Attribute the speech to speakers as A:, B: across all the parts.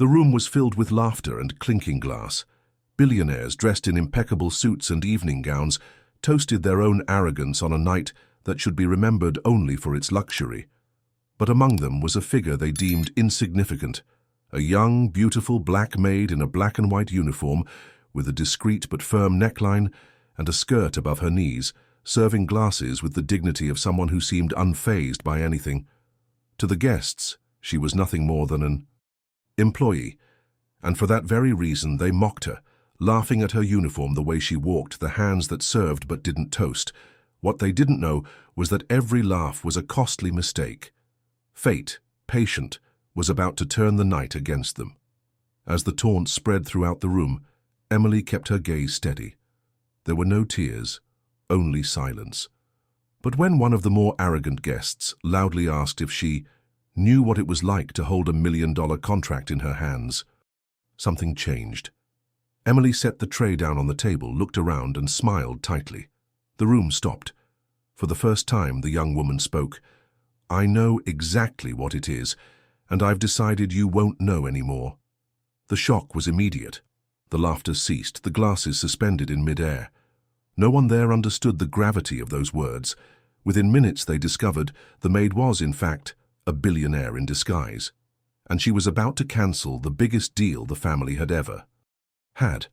A: The room was filled with laughter and clinking glass. Billionaires dressed in impeccable suits and evening gowns toasted their own arrogance on a night that should be remembered only for its luxury. But among them was a figure they deemed insignificant, a young, beautiful black maid in a black and white uniform with a discreet but firm neckline and a skirt above her knees, serving glasses with the dignity of someone who seemed unfazed by anything. To the guests, she was nothing more than an employee, and for that very reason they mocked her, laughing at her uniform, the way she walked, the hands that served but didn't toast. What they didn't know was that every laugh was a costly mistake. Fate, patient, was about to turn the night against them. As the taunt spread throughout the room, Emily kept her gaze steady. There were no tears, only silence. But when one of the more arrogant guests loudly asked if she knew what it was like to hold $1 million contract in her hands, something changed. Emily set the tray down on the table, looked around, and smiled tightly. The room stopped. For the first time, the young woman spoke. "I know exactly what it is, and I've decided you won't know anymore." The shock was immediate. The laughter ceased, the glasses suspended in mid-air. No one there understood the gravity of those words. Within minutes they discovered the maid was, in fact, a billionaire in disguise, and she was about to cancel the biggest deal the family had ever had.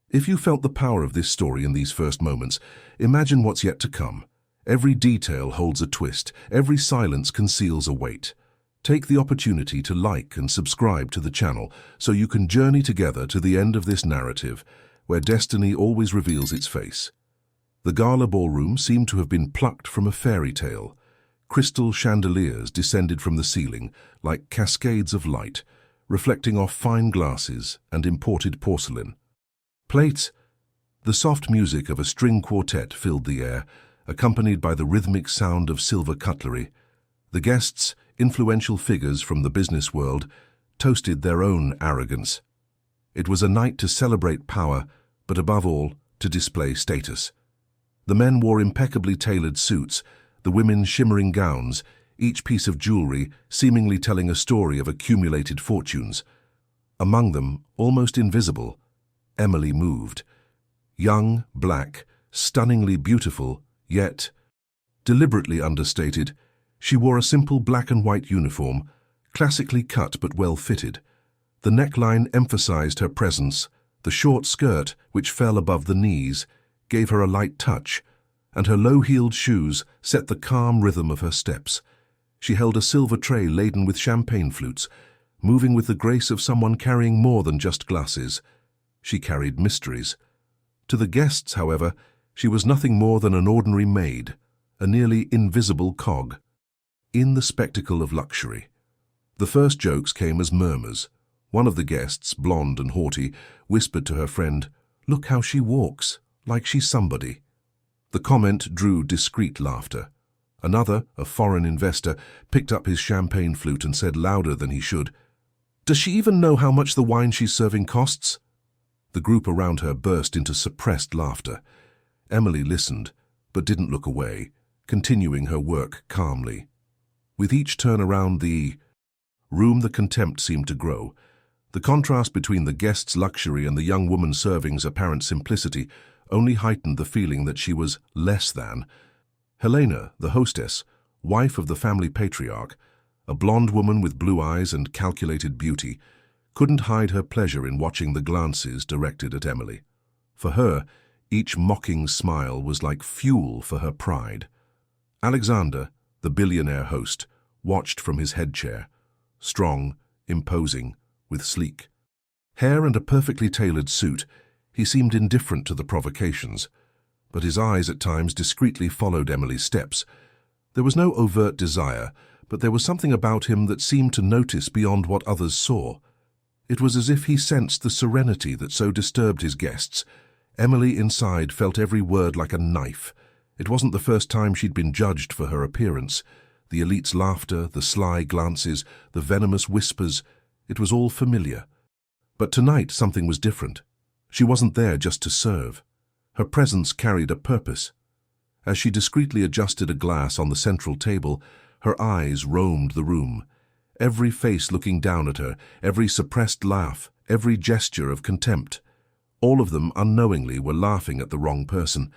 A: If you felt the power of this story in these first moments, imagine what's yet to come. Every detail holds a twist, every silence conceals a weight. Take the opportunity to like and subscribe to the channel so you can journey together to the end of this narrative, where destiny always reveals its face. The Gala ballroom seemed to have been plucked from a fairy tale. Crystal chandeliers descended from the ceiling like cascades of light, reflecting off fine glasses and imported porcelain. The soft music of a string quartet filled the air, accompanied by the rhythmic sound of silver cutlery. The guests, influential figures from the business world, toasted their own arrogance. It was a night to celebrate power, but above all, to display status. The men wore impeccably tailored suits, the women shimmering gowns, each piece of jewelry seemingly telling a story of accumulated fortunes. Among them, almost invisible, Emily moved. Young, black, stunningly beautiful, yet deliberately understated, she wore a simple black and white uniform, classically cut but well fitted. The neckline emphasized her presence, the short skirt, which fell above the knees, gave her a light touch, and her low-heeled shoes set the calm rhythm of her steps. She held a silver tray laden with champagne flutes, moving with the grace of someone carrying more than just glasses. She carried mysteries. To the guests, however, she was nothing more than an ordinary maid, a nearly invisible cog, in the spectacle of luxury. The first jokes came as murmurs. One of the guests, blonde and haughty, whispered to her friend, "Look how she walks, like she's somebody." The comment drew discreet laughter. Another, a foreign investor, picked up his champagne flute and said louder than he should, "Does she even know how much the wine she's serving costs?" The group around her burst into suppressed laughter. Emily listened, but didn't look away, continuing her work calmly. With each turn around the room, the contempt seemed to grow. The contrast between the guest's luxury and the young woman serving's apparent simplicity only heightened the feeling that she was less than. Helena, the hostess, wife of the family patriarch, a blonde woman with blue eyes and calculated beauty, couldn't hide her pleasure in watching the glances directed at Emily. For her, each mocking smile was like fuel for her pride. Alexander, the billionaire host, watched from his head chair, strong, imposing, with sleek hair and a perfectly tailored suit. He seemed indifferent to the provocations, but his eyes at times discreetly followed Emily's steps. There was no overt desire, but there was something about him that seemed to notice beyond what others saw. It was as if he sensed the serenity that so disturbed his guests. Emily inside felt every word like a knife. It wasn't the first time she'd been judged for her appearance. The elite's laughter, the sly glances, the venomous whispers, it was all familiar. But tonight something was different. She wasn't there just to serve. Her presence carried a purpose. As she discreetly adjusted a glass on the central table, her eyes roamed the room. every face looking down at her, every suppressed laugh, every gesture of contempt. All of them unknowingly were laughing at the wrong person,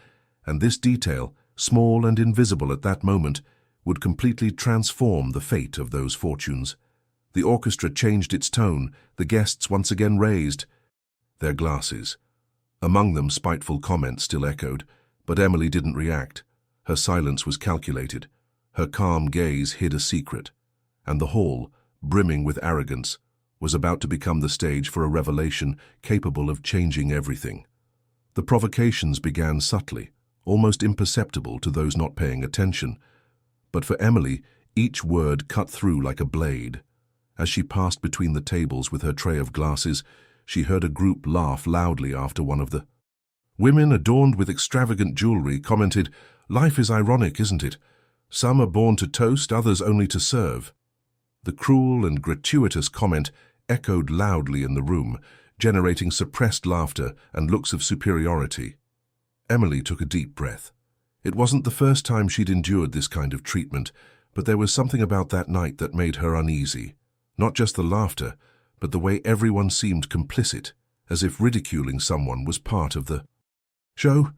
A: and this detail, small and invisible at that moment, would completely transform the fate of those fortunes. The orchestra changed its tone, the guests once again raised their glasses. Among them, spiteful comments still echoed, but Emily didn't react. Her silence was calculated. Her calm gaze hid a secret, and the hall, brimming with arrogance, was about to become the stage for a revelation capable of changing everything. The provocations began subtly, almost imperceptible to those not paying attention, but for Emily, each word cut through like a blade. As she passed between the tables with her tray of glasses, she heard a group laugh loudly after one of the women adorned with extravagant jewelry commented, "Life is ironic, isn't it? Some are born to toast, others only to serve." The cruel and gratuitous comment echoed loudly in the room, generating suppressed laughter and looks of superiority. Emily took a deep breath. It wasn't the first time she'd endured this kind of treatment, but there was something about that night that made her uneasy. Not just the laughter, but the way everyone seemed complicit, as if ridiculing someone was part of the show.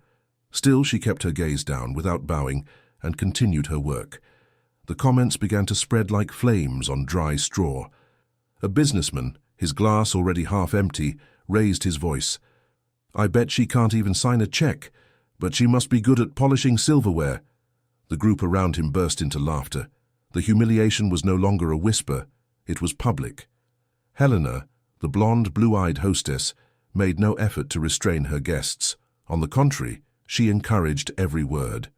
A: Still, she kept her gaze down without bowing and continued her work. The comments began to spread like flames on dry straw. A businessman, his glass already half empty, raised his voice. "I bet she can't even sign a check, but she must be good at polishing silverware." The group around him burst into laughter. The humiliation was no longer a whisper, it was public. Helena, the blonde, blue-eyed hostess, made no effort to restrain her guests. On the contrary, she encouraged every word,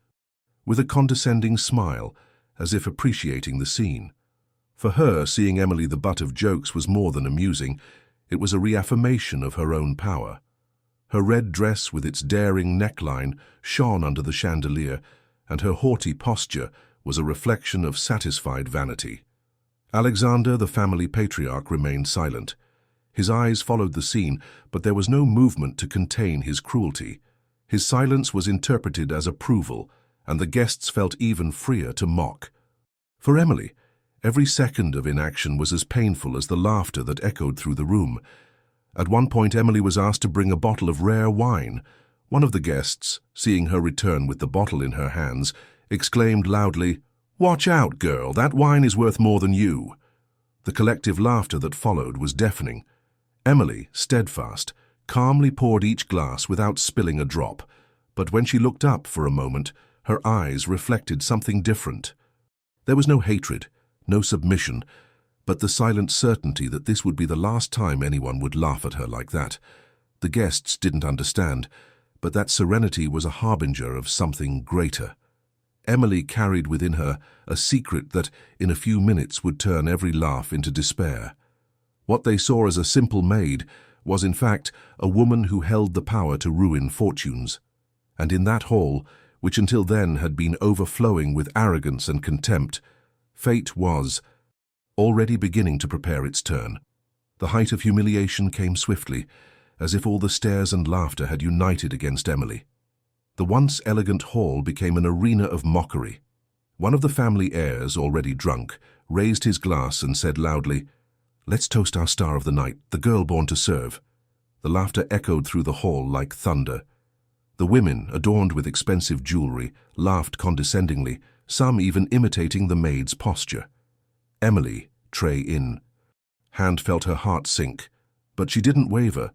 A: with a condescending smile, as if appreciating the scene. For her, seeing Emily the butt of jokes was more than amusing. It was a reaffirmation of her own power. Her red dress with its daring neckline shone under the chandelier, and her haughty posture was a reflection of satisfied vanity. Alexander, the family patriarch, remained silent. His eyes followed the scene, but there was no movement to contain his cruelty. His silence was interpreted as approval, and the guests felt even freer to mock. For Emily, every second of inaction was as painful as the laughter that echoed through the room. At one point, Emily was asked to bring a bottle of rare wine. One of the guests, seeing her return with the bottle in her hands, exclaimed loudly, "Watch out, girl, that wine is worth more than you." The collective laughter that followed was deafening. Emily, steadfast, calmly poured each glass without spilling a drop, but when she looked up for a moment, her eyes reflected something different. There was no hatred, no submission, but the silent certainty that this would be the last time anyone would laugh at her like that. The guests didn't understand, but that serenity was a harbinger of something greater. Emily carried within her a secret that, in a few minutes, would turn every laugh into despair. What they saw as a simple maid was, in fact, a woman who held the power to ruin fortunes. And in that hall, which until then had been overflowing with arrogance and contempt, fate was already beginning to prepare its turn. The height of humiliation came swiftly, as if all the stares and laughter had united against Emily. The once elegant hall became an arena of mockery. One of the family heirs, already drunk, raised his glass and said loudly, "Let's toast our star of the night, the girl born to serve." The laughter echoed through the hall like thunder. The women, adorned with expensive jewelry, laughed condescendingly, some even imitating the maid's posture. Emily, tray in hand, felt her heart sink, but she didn't waver.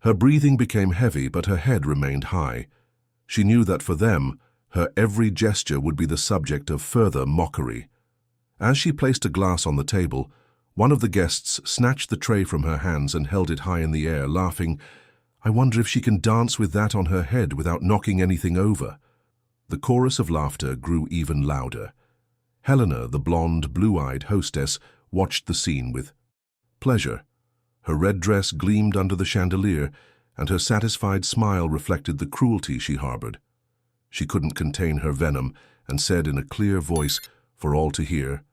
A: Her breathing became heavy, but her head remained high. She knew that for them, her every gesture would be the subject of further mockery. As she placed a glass on the table, one of the guests snatched the tray from her hands and held it high in the air, laughing, "I wonder if she can dance with that on her head without knocking anything over." The chorus of laughter grew even louder. Helena, the blonde, blue-eyed hostess, watched the scene with pleasure. Her red dress gleamed under the chandelier, and her satisfied smile reflected the cruelty she harbored. She couldn't contain her venom and said in a clear voice for all to hear,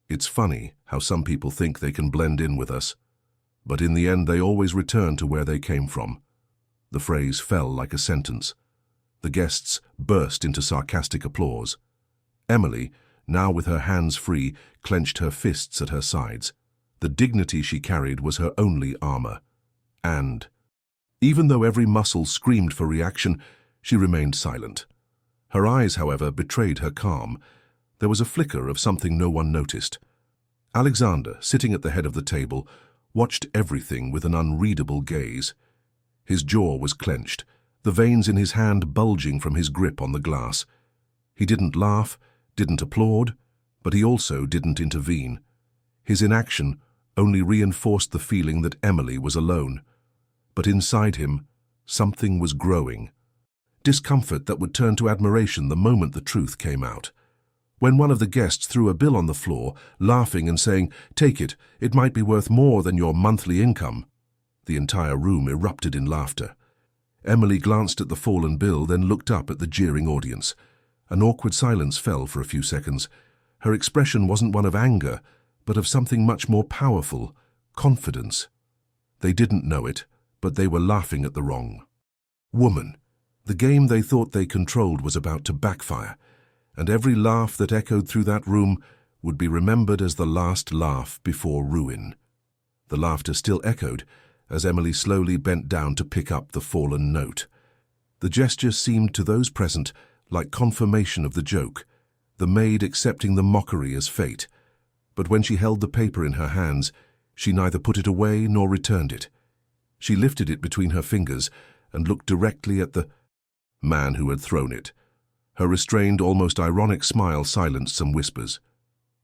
A: "It's funny how some people think they can blend in with us, but in the end they always return to where they came from." The phrase fell like a sentence. The guests burst into sarcastic applause. Emily, now with her hands free, clenched her fists at her sides. The dignity she carried was her only armor. And, even though every muscle screamed for reaction, she remained silent. Her eyes, however, betrayed her calm. There was a flicker of something no one noticed. Alexander, sitting at the head of the table, watched everything with an unreadable gaze. His jaw was clenched, the veins in his hand bulging from his grip on the glass. He didn't laugh, didn't applaud, but he also didn't intervene. His inaction only reinforced the feeling that Emily was alone. But inside him, something was growing. Discomfort that would turn to admiration the moment the truth came out. When one of the guests threw a bill on the floor, laughing and saying, "Take it, it might be worth more than your monthly income," the entire room erupted in laughter. Emily glanced at the fallen bill, then looked up at the jeering audience. An awkward silence fell for a few seconds. Her expression wasn't one of anger, but of something much more powerful, confidence. They didn't know it, but they were laughing at the wrong woman. The game they thought they controlled was about to backfire, and every laugh that echoed through that room would be remembered as the last laugh before ruin. The laughter still echoed as Emily slowly bent down to pick up the fallen note. The gesture seemed to those present like confirmation of the joke, the maid accepting the mockery as fate. But when she held the paper in her hands, she neither put it away nor returned it. She lifted it between her fingers and looked directly at the man who had thrown it. Her restrained, almost ironic smile silenced some whispers.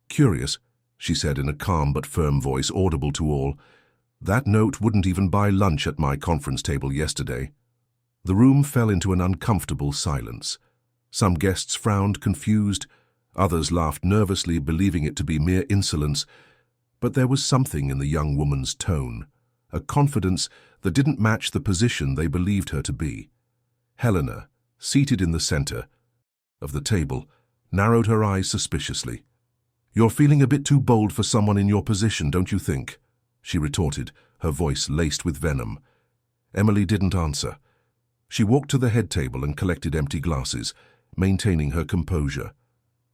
A: "Curious," she said in a calm but firm voice audible to all. "That note wouldn't even buy lunch at my conference table yesterday." The room fell into an uncomfortable silence. Some guests frowned, confused. Others laughed nervously, believing it to be mere insolence. But there was something in the young woman's tone, a confidence that didn't match the position they believed her to be. Helena, seated in the center of the table, narrowed her eyes suspiciously. "You're feeling a bit too bold for someone in your position, don't you think?" she retorted, her voice laced with venom. Emily didn't answer. She walked to the head table and collected empty glasses, maintaining her composure.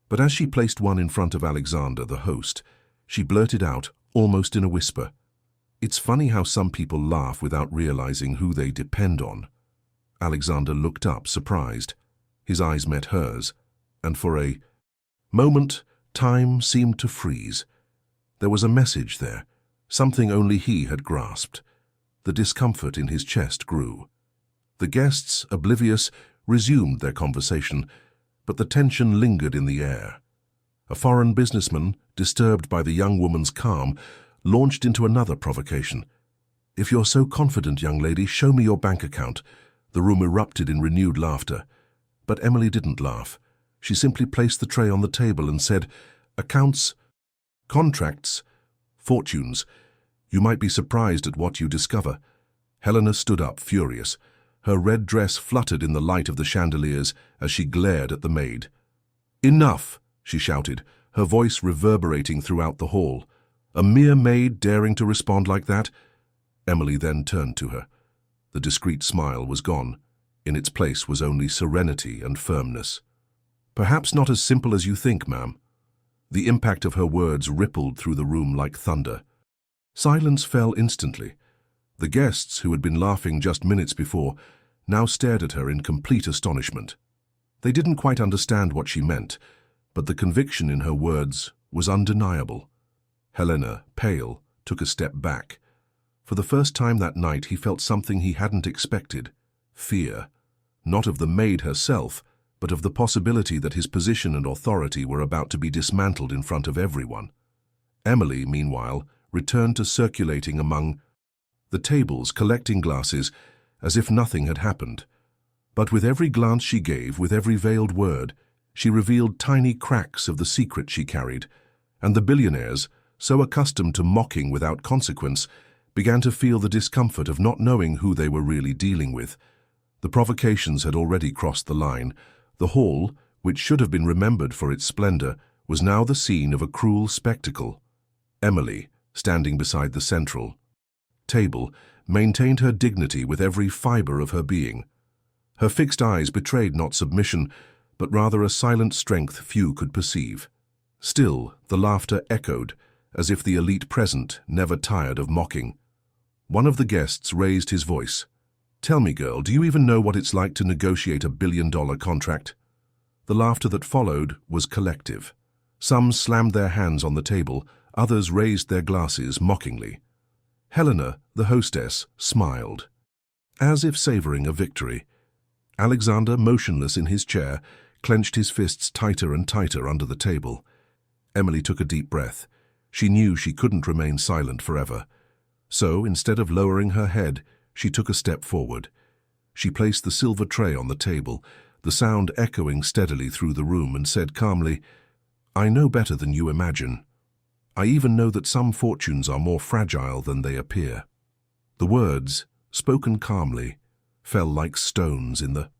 A: But as she placed one in front of Alexander, the host, she blurted out, almost in a whisper, "It's funny how some people laugh without realizing who they depend on." Alexander looked up, surprised. His eyes met hers, and for a moment, time seemed to freeze. There was a message there, something only he had grasped. The discomfort in his chest grew. The guests, oblivious, resumed their conversation, but the tension lingered in the air. A foreign businessman, disturbed by the young woman's calm, launched into another provocation. "If you're so confident, young lady, show me your bank account." The room erupted in renewed laughter. But Emily didn't laugh. She simply placed the tray on the table and said, "Accounts, contracts, fortunes. You might be surprised at what you discover." Helena stood up, furious. Her red dress fluttered in the light of the chandeliers as she glared at the maid. "Enough!" she shouted, her voice reverberating throughout the hall. "A mere maid daring to respond like that?" Emily then turned to her. The discreet smile was gone. In its place was only serenity and firmness. "Perhaps not as simple as you think, ma'am." The impact of her words rippled through the room like thunder. Silence fell instantly. The guests, who had been laughing just minutes before, now stared at her in complete astonishment. They didn't quite understand what she meant, but the conviction in her words was undeniable. Helena, pale, took a step back. For the first time that night he felt something he hadn't expected, fear, not of the maid herself, but of the possibility that his position and authority were about to be dismantled in front of everyone. Emily, meanwhile, returned to circulating among the tables, collecting glasses, as if nothing had happened. But with every glance she gave, with every veiled word, she revealed tiny cracks of the secret she carried, and the billionaires, so accustomed to mocking without consequence, began to feel the discomfort of not knowing who they were really dealing with. The provocations had already crossed the line. The hall, which should have been remembered for its splendor, was now the scene of a cruel spectacle. Emily, standing beside the central table, maintained her dignity with every fiber of her being. Her fixed eyes betrayed not submission, but rather a silent strength few could perceive. Still, the laughter echoed, as if the elite present never tired of mocking. One of the guests raised his voice. "Tell me, girl, do you even know what it's like to negotiate a billion-dollar contract?" The laughter that followed was collective. Some slammed their hands on the table, others raised their glasses mockingly. Helena, the hostess, smiled, as if savoring a victory. Alexander, motionless in his chair, clenched his fists tighter and tighter under the table. Emily took a deep breath. She knew she couldn't remain silent forever. So, instead of lowering her head, she took a step forward. She placed the silver tray on the table, the sound echoing steadily through the room, and said calmly, "I know better than you imagine. I even know that some fortunes are more fragile than they appear." The words, spoken calmly, fell like stones in the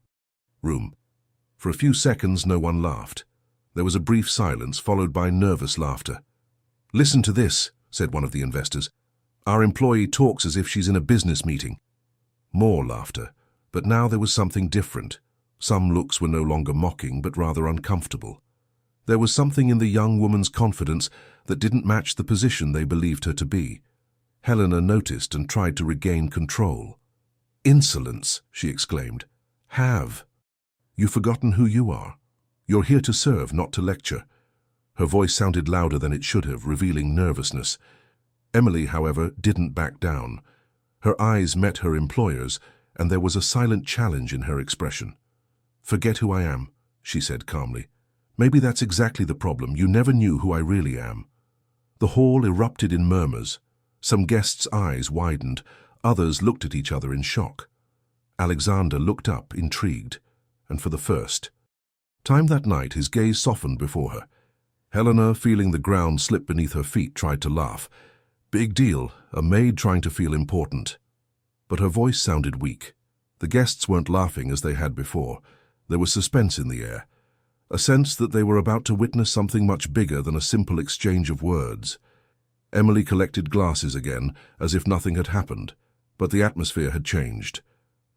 A: room. For a few seconds, no one laughed. There was a brief silence, followed by nervous laughter. "Listen to this," said one of the investors. "Our employee talks as if she's in a business meeting." More laughter, but now there was something different. Some looks were no longer mocking, but rather uncomfortable. There was something in the young woman's confidence that didn't match the position they believed her to be. Helena noticed and tried to regain control. "Insolence," she exclaimed. "Have you forgotten who you are? You're here to serve, not to lecture." Her voice sounded louder than it should have, revealing nervousness. Emily, however, didn't back down. Her eyes met her employer's, and there was a silent challenge in her expression. "Forget who I am," she said calmly. "Maybe that's exactly the problem. You never knew who I really am." The hall erupted in murmurs. Some guests' eyes widened. Others looked at each other in shock. Alexander looked up, intrigued, and for the first time that night his gaze softened before her. Helena, feeling the ground slip beneath her feet, tried to laugh. Big deal, a maid trying to feel important. But her voice sounded weak. The guests weren't laughing as they had before. There was suspense in the air, a sense that they were about to witness something much bigger than a simple exchange of words. Emily collected glasses again, as if nothing had happened, but the atmosphere had changed.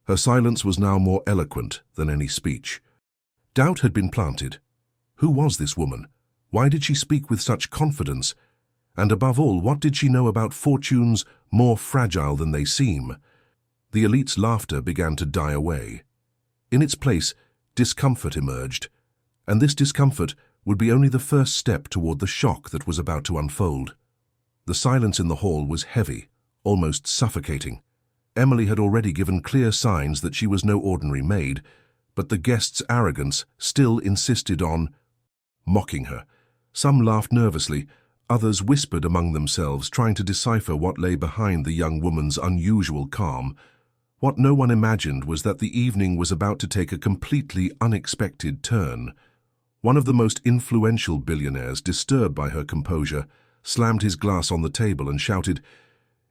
A: Her silence was now more eloquent than any speech. Doubt had been planted. Who was this woman? Why did she speak with such confidence? And above all, what did she know about fortunes more fragile than they seem? The elite's laughter began to die away. In its place, discomfort emerged, and this discomfort would be only the first step toward the shock that was about to unfold. The silence in the hall was heavy, almost suffocating. Emily had already given clear signs that she was no ordinary maid, but the guests' arrogance still insisted on mocking her. Some laughed nervously, others whispered among themselves, trying to decipher what lay behind the young woman's unusual calm. What no one imagined was that the evening was about to take a completely unexpected turn. One of the most influential billionaires, disturbed by her composure, slammed his glass on the table and shouted,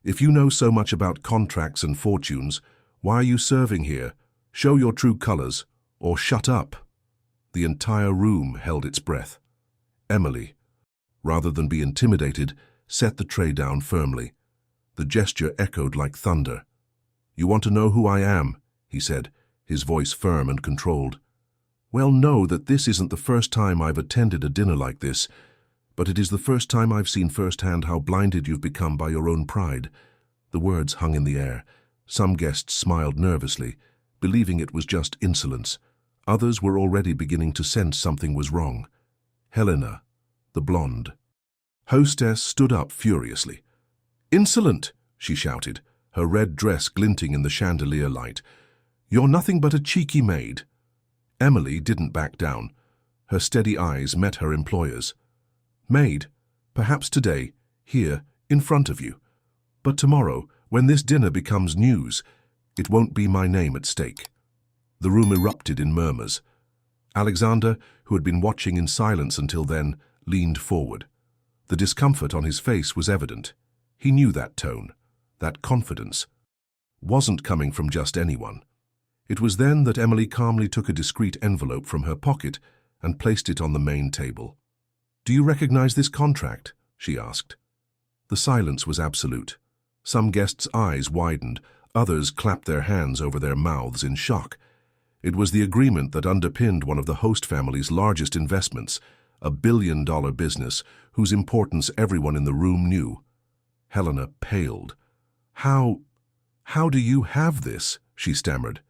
A: "If you know so much about contracts and fortunes, why are you serving here? Show your true colors, or shut up." The entire room held its breath. Emily, rather than be intimidated, set the tray down firmly. The gesture echoed like thunder. "You want to know who I am?" he said, his voice firm and controlled. "Well, know that this isn't the first time I've attended a dinner like this, but it is the first time I've seen firsthand how blinded you've become by your own pride." The words hung in the air. Some guests smiled nervously, believing it was just insolence. Others were already beginning to sense something was wrong. Helena, the blonde hostess, stood up furiously. "Insolent!" she shouted, her red dress glinting in the chandelier light. "You're nothing but a cheeky maid." Emily didn't back down. Her steady eyes met her employer's. "Maid, perhaps today, here, in front of you. But tomorrow, when this dinner becomes news, it won't be my name at stake." The room erupted in murmurs. Alexander, who had been watching in silence until then, leaned forward. The discomfort on his face was evident. He knew that tone, that confidence, wasn't coming from just anyone. It was then that Emily calmly took a discreet envelope from her pocket and placed it on the main table. "Do you recognize this contract?" she asked. The silence was absolute. Some guests' eyes widened, others clapped their hands over their mouths in shock. It was the agreement that underpinned one of the host family's largest investments, a billion-dollar business whose importance everyone in the room knew. Helena paled. How do you have this?" she stammered.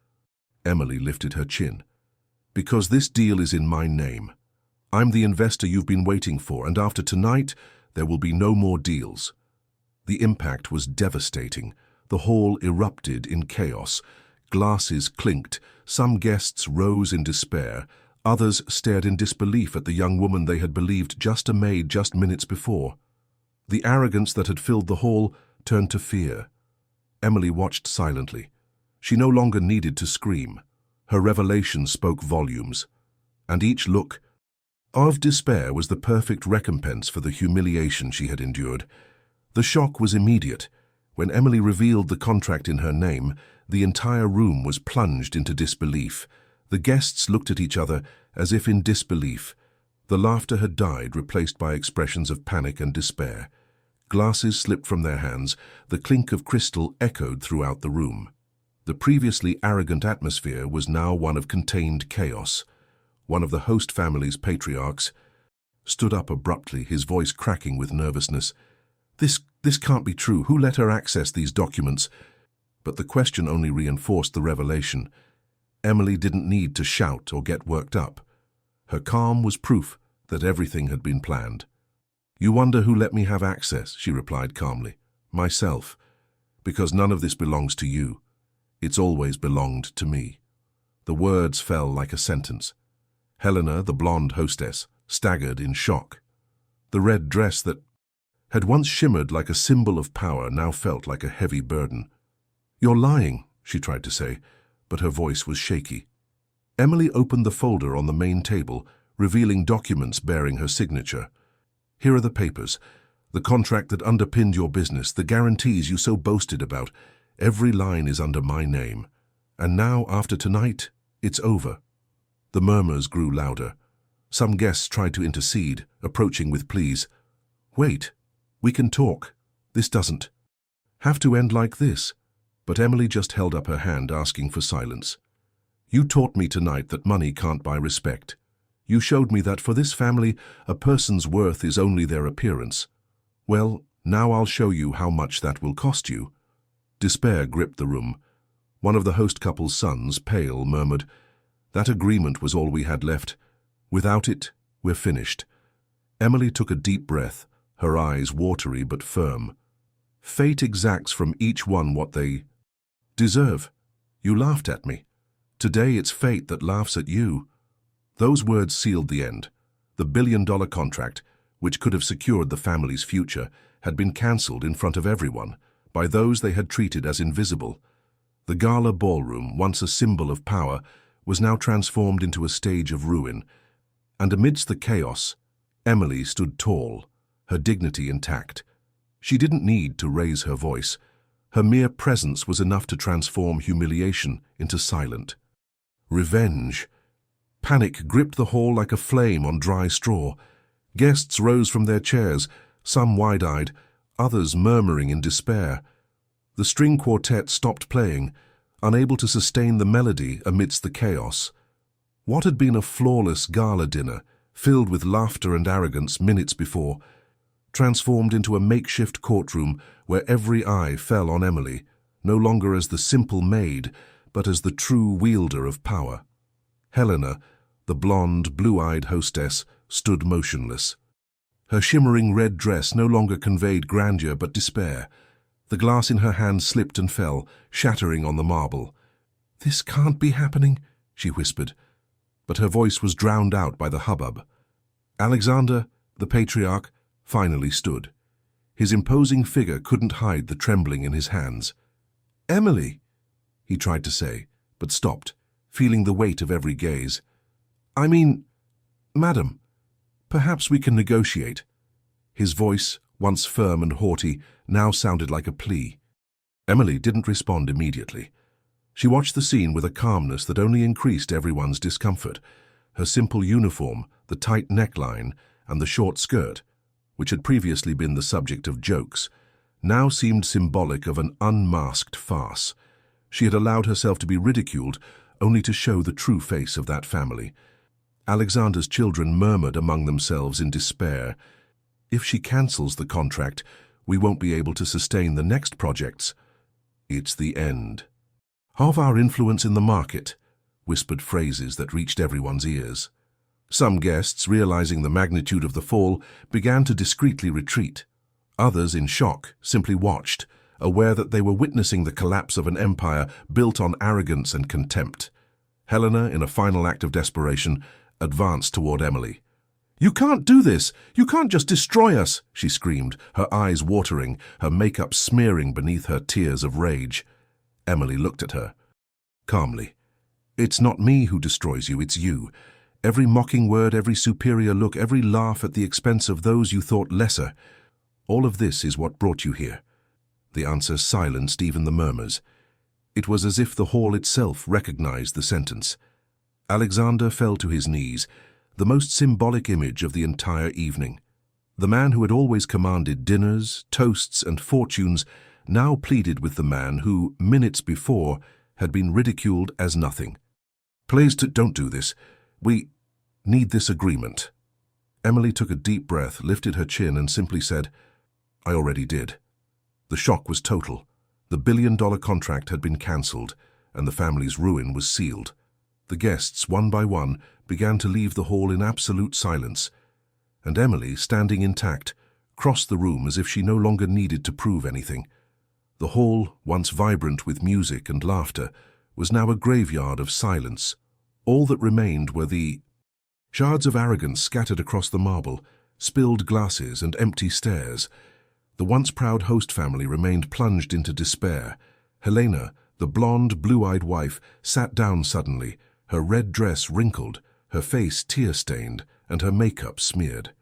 A: Emily lifted her chin. "Because this deal is in my name. I'm the investor you've been waiting for, and after tonight, there will be no more deals." The impact was devastating. The hall erupted in chaos. Glasses clinked. Some guests rose in despair. Others stared in disbelief at the young woman they had believed just a maid just minutes before. The arrogance that had filled the hall turned to fear. Emily watched silently. She no longer needed to scream. Her revelation spoke volumes. And each look of despair was the perfect recompense for the humiliation she had endured. The shock was immediate. When Emily revealed the contract in her name, the entire room was plunged into disbelief. The guests looked at each other as if in disbelief. The laughter had died, replaced by expressions of panic and despair. Glasses slipped from their hands. The clink of crystal echoed throughout the room. The previously arrogant atmosphere was now one of contained chaos. One of the host family's patriarchs stood up abruptly, his voice cracking with nervousness. This can't be true. Who let her access these documents?" But the question only reinforced the revelation. Emily didn't need to shout or get worked up. Her calm was proof that everything had been planned. "You wonder who let me have access," she replied calmly. "Myself. Because none of this belongs to you. It's always belonged to me." The words fell like a sentence. Helena, the blonde hostess, staggered in shock. The red dress that had once shimmered like a symbol of power now felt like a heavy burden. "You're lying," she tried to say, but her voice was shaky. Emily opened the folder on the main table, revealing documents bearing her signature. "Here are the papers, the contract that underpinned your business, the guarantees you so boasted about. Every line is under my name. And now, after tonight, it's over." The murmurs grew louder. Some guests tried to intercede, approaching with pleas. "Wait, we can talk. This doesn't have to end like this." But Emily just held up her hand, asking for silence. "You taught me tonight that money can't buy respect. You showed me that for this family, a person's worth is only their appearance. Well, now I'll show you how much that will cost you." Despair gripped the room. One of the host couple's sons, pale, murmured, "That agreement was all we had left. Without it, we're finished." Emily took a deep breath, her eyes watery but firm. "Fate exacts from each one what they deserve. You laughed at me. Today it's fate that laughs at you." Those words sealed the end. The billion-dollar contract, which could have secured the family's future, had been cancelled in front of everyone, by those they had treated as invisible. The Gala ballroom, once a symbol of power, was now transformed into a stage of ruin. And amidst the chaos, Emily stood tall, her dignity intact. She didn't need to raise her voice. Her mere presence was enough to transform humiliation into silent revenge. Panic gripped the hall like a flame on dry straw. Guests rose from their chairs, some wide-eyed, others murmuring in despair. The string quartet stopped playing, unable to sustain the melody amidst the chaos. What had been a flawless gala dinner, filled with laughter and arrogance minutes before, transformed into a makeshift courtroom where every eye fell on Emily, no longer as the simple maid, but as the true wielder of power. Helena, the blonde, blue-eyed hostess, stood motionless. Her shimmering red dress no longer conveyed grandeur but despair. The glass in her hand slipped and fell, shattering on the marble. "This can't be happening," she whispered, but her voice was drowned out by the hubbub. Alexander, the patriarch, finally stood. His imposing figure couldn't hide the trembling in his hands. "Emily," he tried to say, but stopped, feeling the weight of every gaze. "I mean, madam, perhaps we can negotiate." His voice, once firm and haughty, now sounded like a plea. Emily didn't respond immediately. She watched the scene with a calmness that only increased everyone's discomfort. Her simple uniform, the tight neckline, and the short skirt, which had previously been the subject of jokes, now seemed symbolic of an unmasked farce. She had allowed herself to be ridiculed only to show the true face of that family. Alexander's children murmured among themselves in despair. If she cancels the contract, we won't be able to sustain the next projects. It's the end. Of our influence in the market, whispered phrases that reached everyone's ears. Some guests, realizing the magnitude of the fall, began to discreetly retreat. Others, in shock, simply watched, aware that they were witnessing the collapse of an empire built on arrogance and contempt. Helena, in a final act of desperation, advanced toward Emily. "You can't do this! You can't just destroy us!" she screamed, her eyes watering, her makeup smearing beneath her tears of rage. Emily looked at her. Calmly. "It's not me who destroys you, it's you. Every mocking word, every superior look, every laugh at the expense of those you thought lesser. All of this is what brought you here." The answer silenced even the murmurs. It was as if the hall itself recognized the sentence. Alexander fell to his knees, the most symbolic image of the entire evening. The man who had always commanded dinners, toasts, and fortunes now pleaded with the man who, minutes before, had been ridiculed as nothing. "Please don't do this. We need this agreement." Emily took a deep breath, lifted her chin, and simply said, "I already did." The shock was total. The billion-dollar contract had been cancelled, and the family's ruin was sealed. The guests, one by one, began to leave the hall in absolute silence, and Emily, standing intact, crossed the room as if she no longer needed to prove anything. The hall, once vibrant with music and laughter, was now a graveyard of silence. All that remained were the shards of arrogance scattered across the marble, spilled glasses and empty stares. The once proud host family remained plunged into despair. Helena, the blonde, blue-eyed wife, sat down suddenly, her red dress wrinkled, her face tear-stained, and her makeup smeared.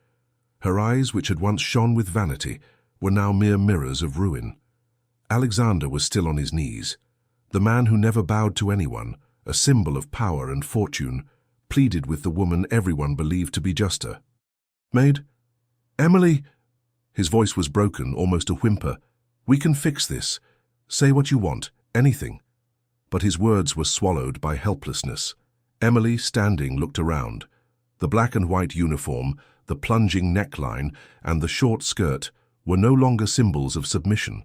A: Her eyes, which had once shone with vanity, were now mere mirrors of ruin. Alexander was still on his knees. The man who never bowed to anyone, a symbol of power and fortune, pleaded with the woman everyone believed to be juster. "Maid, Emily," his voice was broken, almost a whimper. "We can fix this. Say what you want, anything." But his words were swallowed by helplessness. Emily, standing, looked around. The black and white uniform, the plunging neckline, and the short skirt were no longer symbols of submission.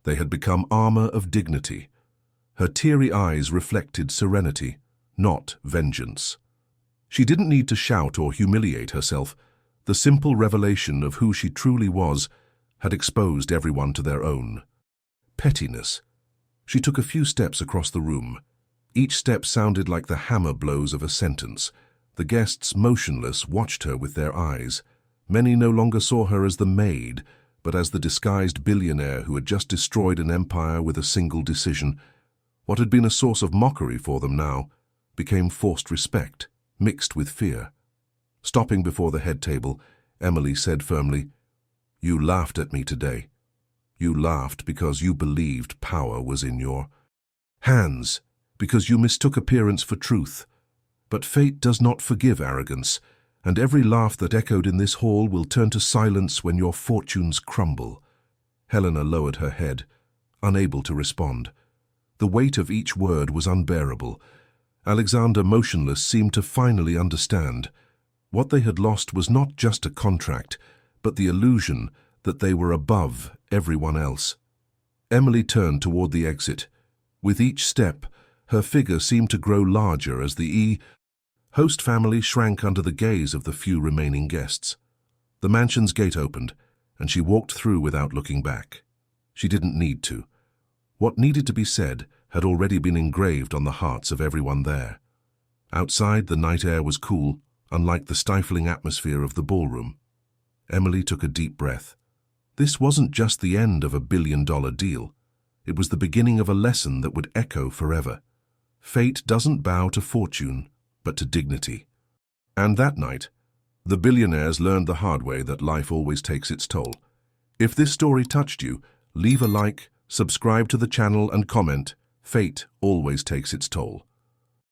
A: They had become armor of dignity. Her teary eyes reflected serenity, not vengeance. She didn't need to shout or humiliate herself. The simple revelation of who she truly was had exposed everyone to their own pettiness. She took a few steps across the room. Each step sounded like the hammer blows of a sentence. The guests, motionless, watched her with their eyes. Many no longer saw her as the maid, but as the disguised billionaire who had just destroyed an empire with a single decision. What had been a source of mockery for them now became forced respect, mixed with fear. Stopping before the head table, Emily said firmly, "You laughed at me today. You laughed because you believed power was in your hands, because you mistook appearance for truth. But fate does not forgive arrogance, and every laugh that echoed in this hall will turn to silence when your fortunes crumble." Helena lowered her head, unable to respond. The weight of each word was unbearable. Alexander, motionless, seemed to finally understand. What they had lost was not just a contract, but the illusion that they were above everyone else. Emily turned toward the exit. With each step, her figure seemed to grow larger as the host family shrank under the gaze of the few remaining guests. The mansion's gate opened, and she walked through without looking back. She didn't need to. What needed to be said had already been engraved on the hearts of everyone there. Outside, the night air was cool, unlike the stifling atmosphere of the ballroom. Emily took a deep breath. This wasn't just the end of a billion-dollar deal. It was the beginning of a lesson that would echo forever. Fate doesn't bow to fortune, but to dignity. And that night, the billionaires learned the hard way that life always takes its toll. If this story touched you, leave a like, subscribe to the channel, and comment. Fate always takes its toll.